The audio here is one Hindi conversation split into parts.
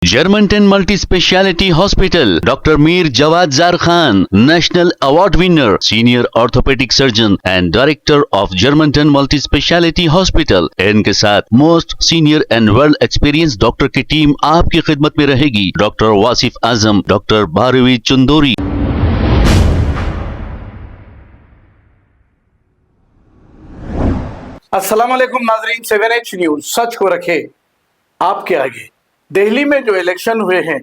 Germantown Multi-Speciality Hospital, Dr. Mir Jawad Zar Khan, National Award winner, Senior Orthopedic Surgeon and Director of Germantown Multi-Speciality Hospital। इनके साथ most senior and world experience doctor की टीम आपकी खिदमत में रहेगी। Doctor Wasif Azam, doctor Bharvi Chandori. अस्सलाम वालेकुम नाजरीन, 7H न्यूज सच को रखे आपके आगे। दिल्ली में जो इलेक्शन हुए हैं,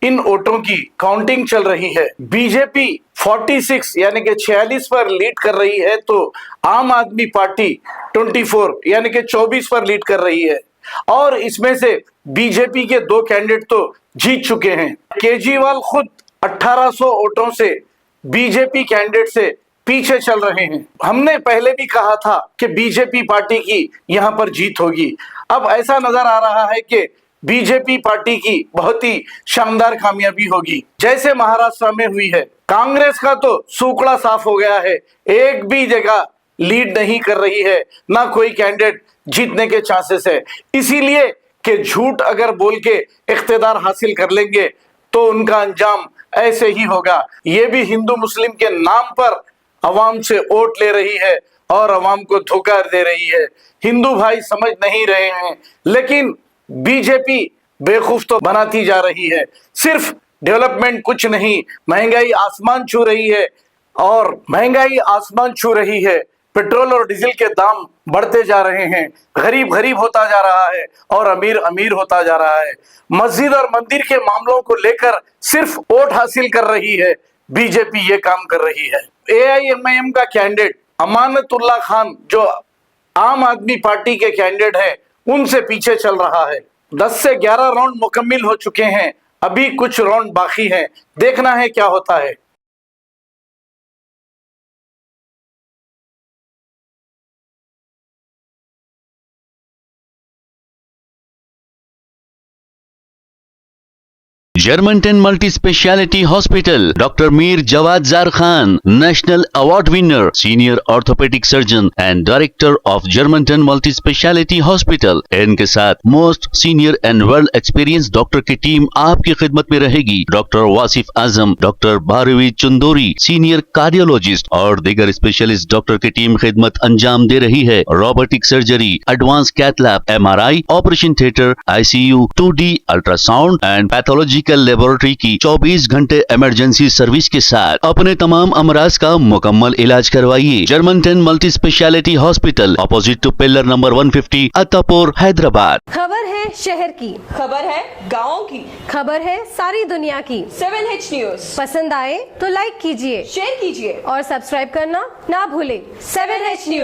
इन वोटों की काउंटिंग चल रही है। बीजेपी 46 यानी कि 46 पर लीड कर रही है, तो आम आदमी पार्टी 24 यानी कि 24 पर लीड कर रही है। और इसमें से बीजेपी के 2 कैंडिडेट तो जीत चुके हैं। केजरीवाल खुद 1800 वोटों से बीजेपी कैंडिडेट से पीछे चल रहे हैं। हमने पहले भी कहा था कि बीजेपी पार्टी की यहां पर जीत होगी। अब ऐसा नजर आ रहा है कि बीजेपी पार्टी की बहुत ही शानदार कामयाबी होगी, जैसे महाराष्ट्र में हुई है। कांग्रेस का तो सूखड़ा साफ हो गया है, एक भी जगह लीड नहीं कर रही है, ना कोई कैंडिडेट जीतने के चांसेस है। इसीलिए कि झूठ अगर बोल के इख्तिदार हासिल कर लेंगे तो उनका अंजाम ऐसे ही होगा। ये भी हिंदू मुस्लिम के नाम पर अवाम से वोट ले रही है और अवाम को धोखा दे रही है। हिंदू भाई समझ नहीं रहे हैं, लेकिन बीजेपी बेवकूफ तो बनाती जा रही है। सिर्फ डेवलपमेंट कुछ नहीं, महंगाई आसमान छू रही है। और महंगाई आसमान छू रही है, पेट्रोल और डीजल के दाम बढ़ते जा रहे हैं। गरीब गरीब होता जा रहा है और अमीर अमीर होता जा रहा है। मस्जिद और मंदिर के मामलों को लेकर सिर्फ वोट हासिल कर रही है बीजेपी, ये काम कर रही है। AIMIM का कैंडिडेट अमानतुल्लाह खान, जो आम आदमी पार्टी के कैंडिडेट है, उनसे पीछे चल रहा है। 10 से 11 राउंड मुकम्मिल हो चुके हैं, अभी कुछ राउंड बाकी हैं। देखना है क्या होता है। Germantown Multi-Speciality Hospital, Dr. Mir Jawad Zar Khan, National Award winner, Senior Orthopedic Surgeon and Director of Germantown Multi-Speciality Hospital। इनके साथ most senior and world experience doctor की टीम आपकी खिदमत में रहेगी। Doctor Wasif Azam, doctor Bharvi Chandori, senior cardiologist और दीगर स्पेशलिस्ट डॉक्टर की टीम खिदमत अंजाम दे रही है। Robotic surgery, advance cath lab, MRI, operation theatre, ICU, 2D ultrasound and pathology laboratory की 24 घंटे इमरजेंसी सर्विस के साथ अपने तमाम अमराज का मुकम्मल इलाज करवाइए। Germanten multi speciality hospital, opposite to pillar number 150, Attapur, Hyderabad. खबर है शहर की, खबर है गाँव की, खबर है सारी दुनिया की। 7H न्यूज पसंद आए तो लाइक कीजिए, शेयर कीजिए और सब्सक्राइब करना ना भूले। 7H news.